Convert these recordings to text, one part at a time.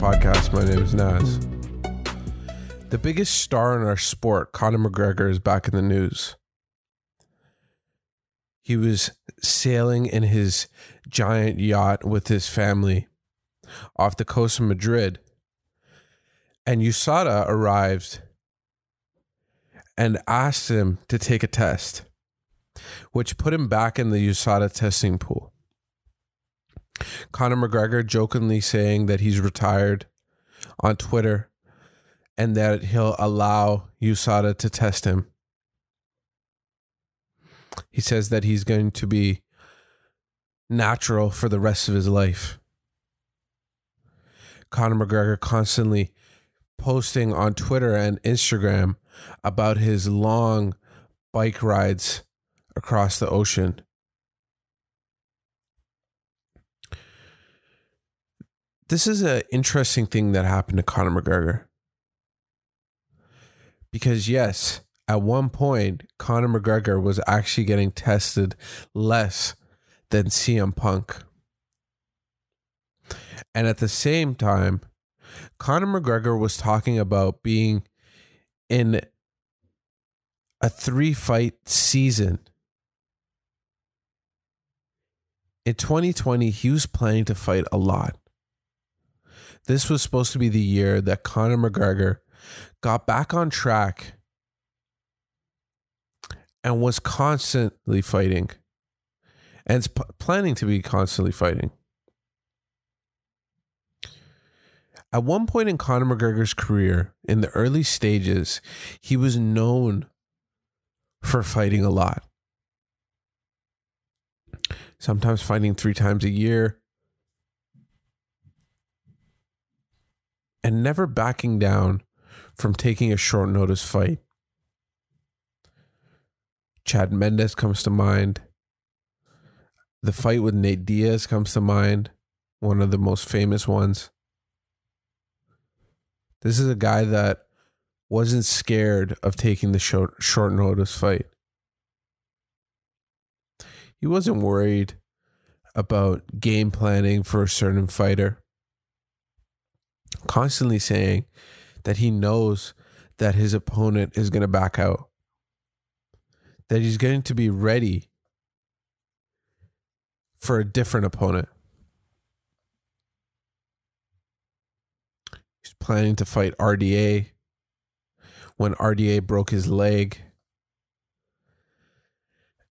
podcast. My name is Naz. The biggest star in our sport, Conor McGregor, is back in the news. He was sailing in his giant yacht with his family off the coast of Madrid, and USADA arrived and asked him to take a test, which put him back in the USADA testing pool. Conor McGregor jokingly saying that he's retired on Twitter and that he'll allow USADA to test him. He says that he's going to be natural for the rest of his life. Conor McGregor constantly posting on Twitter and Instagram about his long bike rides across the ocean. This is an interesting thing that happened to Conor McGregor. Because yes, at one point, Conor McGregor was actually getting tested less than CM Punk. And at the same time, Conor McGregor was talking about being in a 3-fight season. In 2020, he was planning to fight a lot. This was supposed to be the year that Conor McGregor got back on track and was constantly fighting and is planning to be constantly fighting. At one point in Conor McGregor's career, in the early stages, he was known for fighting a lot. Sometimes fighting 3 times a year. And never backing down from taking a short notice fight. Chad Mendes comes to mind. The fight with Nate Diaz comes to mind. One of the most famous ones. This is a guy that wasn't scared of taking the short notice fight. He wasn't worried about game planning for a certain fighter. Constantly saying that he knows that his opponent is going to back out. That he's going to be ready for a different opponent. He's planning to fight RDA when RDA broke his leg.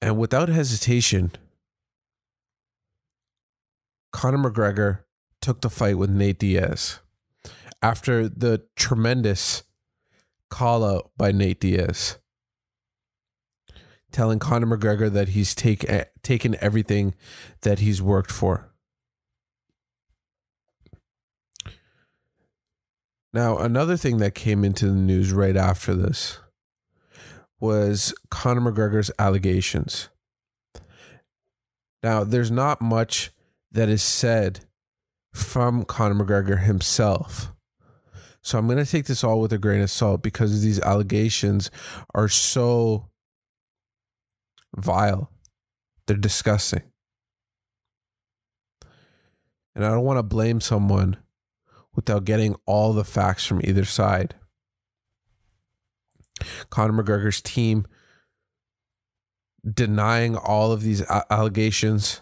And without hesitation, Conor McGregor took the fight with Nate Diaz. After the tremendous call out by Nate Diaz, telling Conor McGregor that he's taken everything that he's worked for. Now, another thing that came into the news right after this was Conor McGregor's allegations. Now, there's not much that is said from Conor McGregor himself. So I'm going to take this all with a grain of salt because these allegations are so vile. They're disgusting. And I don't want to blame someone without getting all the facts from either side. Conor McGregor's team denying all of these allegations,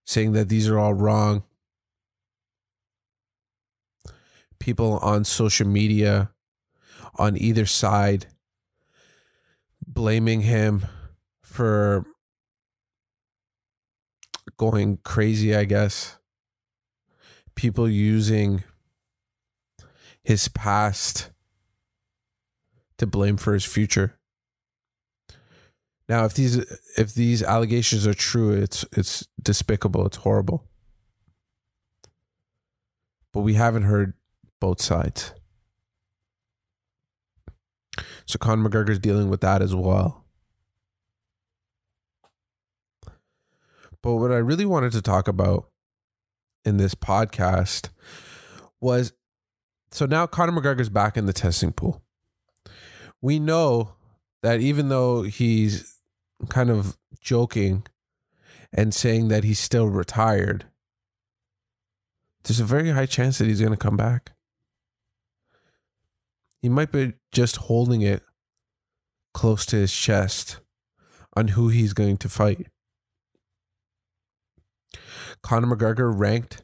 saying that these are all wrong. People on social media on either side blaming him for going crazy, I guess. People using his past to blame for his future. Now, if these allegations are true, it's despicable, it's horrible. But we haven't heard both sides. So Conor McGregor's dealing with that as well. But what I really wanted to talk about in this podcast was, so now Conor McGregor's back in the testing pool. We know that even though he's kind of joking and saying that he's still retired, there's a very high chance that he's going to come back. He might be just holding it close to his chest on who he's going to fight. Conor McGregor ranked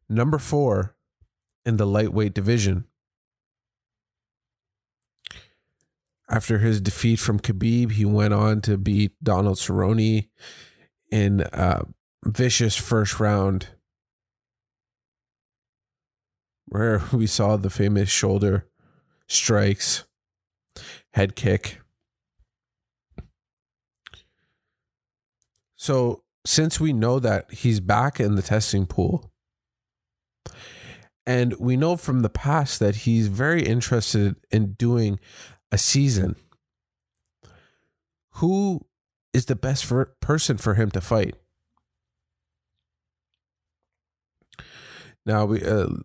number 4 in the lightweight division. After his defeat from Khabib, he went on to beat Donald Cerrone in a vicious first round where we saw the famous shoulder strikes, head kick. So since we know that he's back in the testing pool, and we know from the past that he's very interested in doing a season, who is the best person for him to fight? Now,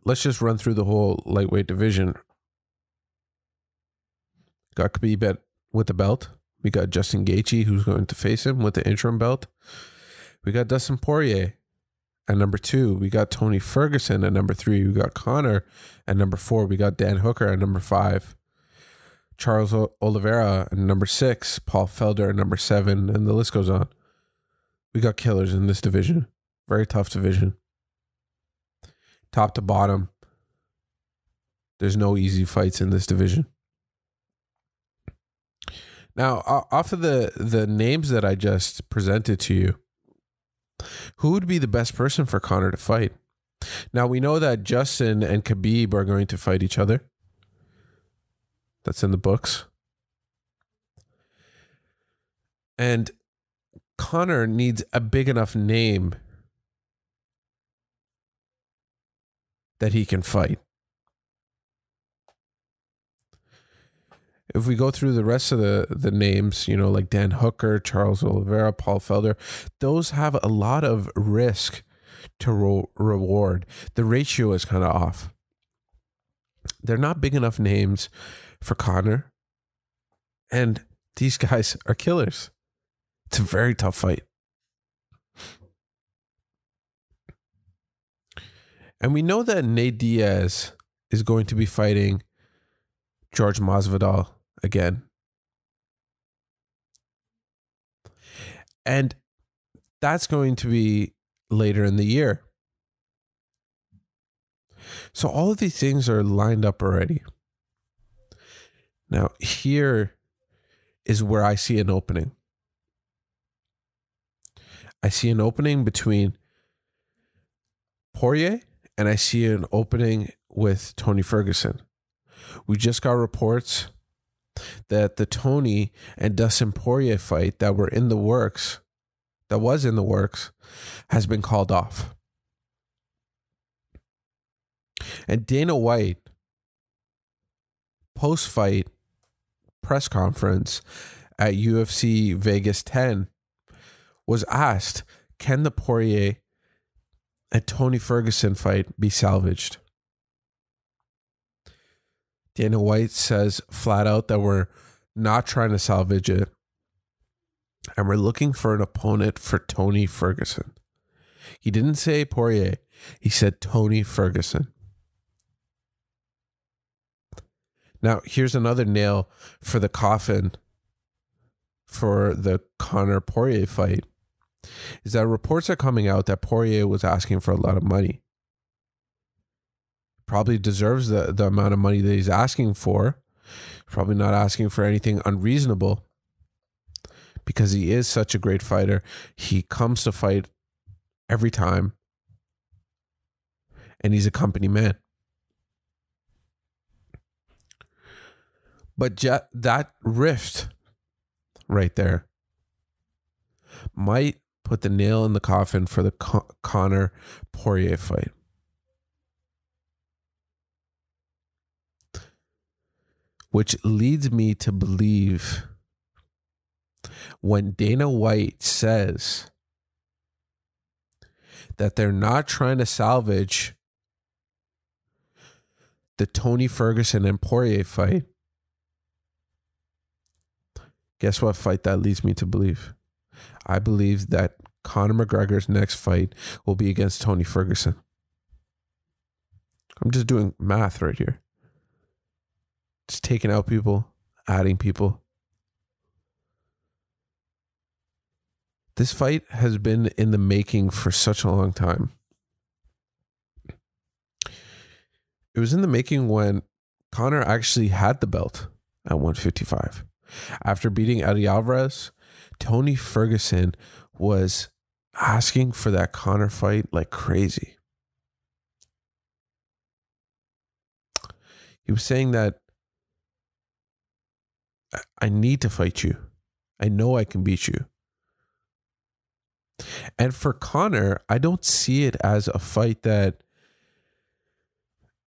let's just run through the whole lightweight division. Got Khabib with the belt. We got Justin Gaethje, who's going to face him with the interim belt. We got Dustin Poirier at number 2. We got Tony Ferguson at number 3. We got Conor at number 4. We got Dan Hooker at number 5. Charles Oliveira at number 6. Paul Felder at number 7. And the list goes on. We got killers in this division. Very tough division. Top to bottom. There's no easy fights in this division. Now, off of the names that I just presented to you, who would be the best person for Conor to fight? Now, we know that Justin and Khabib are going to fight each other. That's in the books. And Conor needs a big enough name that he can fight. If we go through the rest of the names, you know, like Dan Hooker, Charles Oliveira, Paul Felder, those have a lot of risk to reward. The ratio is kind of off. They're not big enough names for Conor. And these guys are killers. It's a very tough fight. And we know that Nate Diaz is going to be fighting George Masvidal again. And that's going to be later in the year. So all of these things are lined up already. Now, here is where I see an opening. I see an opening between Poirier and I see an opening with Tony Ferguson. We just got reports that the Tony and Dustin Poirier fight that was in the works, has been called off. And Dana White, post-fight press conference at UFC Vegas 10, was asked, can the Poirier and Tony Ferguson fight be salvaged? Dana White says flat out that we're not trying to salvage it. And we're looking for an opponent for Tony Ferguson. He didn't say Poirier. He said Tony Ferguson. Now, here's another nail for the coffin for the Conor Poirier fight. Is that reports are coming out that Poirier was asking for a lot of money. Probably deserves the amount of money that he's asking for. Probably not asking for anything unreasonable because he is such a great fighter. He comes to fight every time. And he's a company man. But that rift right there might put the nail in the coffin for the Conor Poirier fight. Which leads me to believe when Dana White says that they're not trying to salvage the Tony Ferguson and Poirier fight, guess what fight that leads me to believe? I believe that Conor McGregor's next fight will be against Tony Ferguson. I'm just doing math right here. Just taking out people, adding people. This fight has been in the making for such a long time. It was in the making when Conor actually had the belt at 155. After beating Eddie Alvarez, Tony Ferguson was asking for that Conor fight like crazy. He was saying that I need to fight you. I know I can beat you. And for Conor, I don't see it as a fight that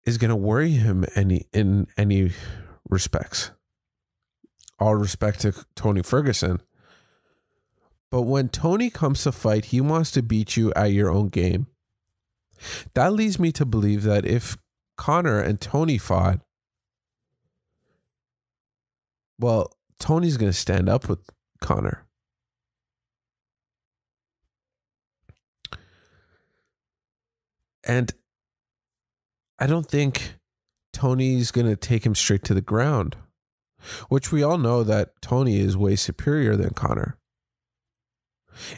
is going to worry him in any respects. All respect to Tony Ferguson. But when Tony comes to fight, he wants to beat you at your own game. That leads me to believe that if Conor and Tony fought, well, Tony's going to stand up with Conor. And I don't think Tony's going to take him straight to the ground, which we all know that Tony is way superior than Conor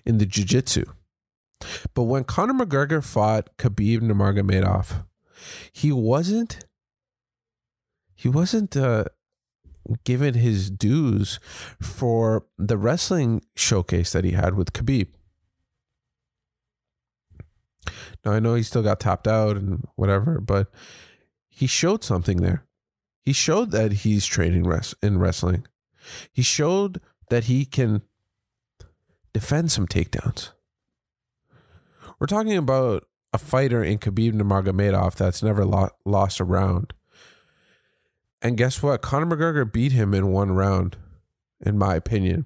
in the jiu-jitsu. But when Conor McGregor fought Khabib Nurmagomedov, he wasn't given his dues for the wrestling showcase that he had with Khabib. Now, I know he still got tapped out and whatever, but he showed something there. He showed that he's training in wrestling. He showed that he can defend some takedowns. We're talking about a fighter in Khabib Nurmagomedov that's never lost a round. And guess what? Conor McGregor beat him in one round, in my opinion.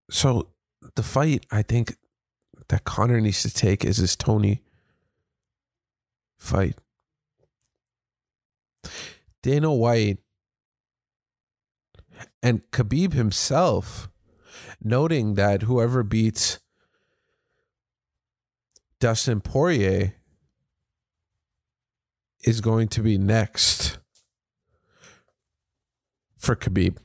So the fight I think that Conor needs to take is his Tony fight. Dana White and Khabib himself noting that whoever beats Dustin Poirier is going to be next for Khabib.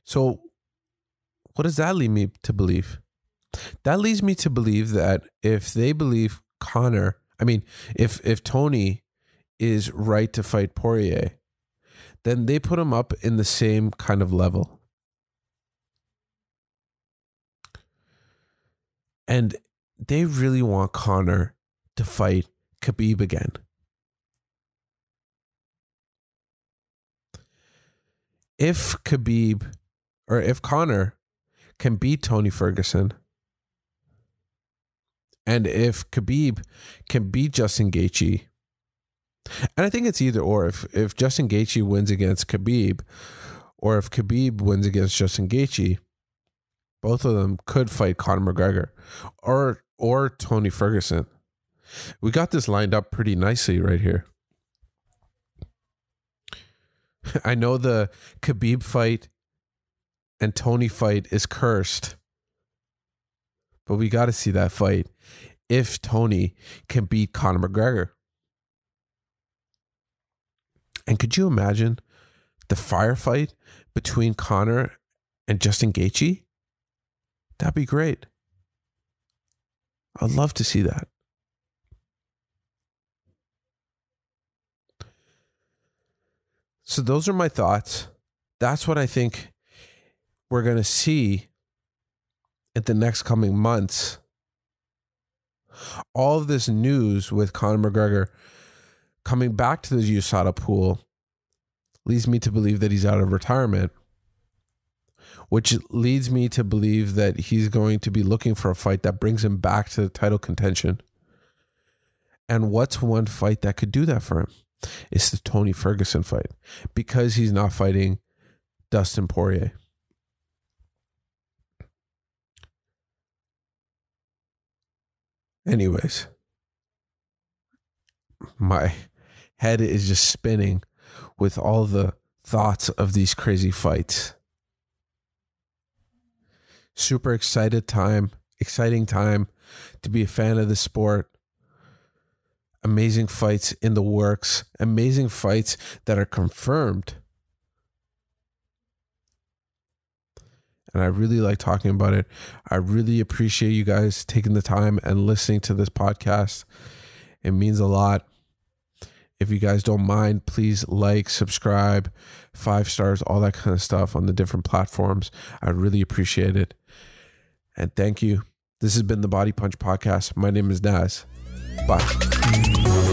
So what does that lead me to believe? That leads me to believe that if they believe if Tony is right to fight Poirier, then they put him up in the same kind of level. And they really want Conor to fight Khabib again. If Conor can beat Tony Ferguson, and if Khabib can beat Justin Gaethje, and I think it's either or. If Justin Gaethje wins against Khabib, or if Khabib wins against Justin Gaethje, both of them could fight Conor McGregor or Tony Ferguson. We got this lined up pretty nicely right here. I know the Khabib fight and Tony fight is cursed, but we got to see that fight if Tony can beat Conor McGregor. And could you imagine the firefight between Conor and Justin Gaethje? That'd be great. I'd love to see that. So those are my thoughts. That's what I think we're going to see in the next coming months. All of this news with Conor McGregor coming back to the USADA pool leads me to believe that he's out of retirement, which leads me to believe that he's going to be looking for a fight that brings him back to the title contention. And what's one fight that could do that for him? It's the Tony Ferguson fight, because he's not fighting Dustin Poirier. Anyways, my head is just spinning with all the thoughts of these crazy fights. Super exciting time to be a fan of the sport. Amazing fights in the works, amazing fights that are confirmed. And I really like talking about it. I really appreciate you guys taking the time and listening to this podcast. It means a lot. If you guys don't mind, please like, subscribe, 5 stars, all that kind of stuff on the different platforms. I really appreciate it. And thank you. This has been the Body Punch Podcast. My name is Naz. Bye.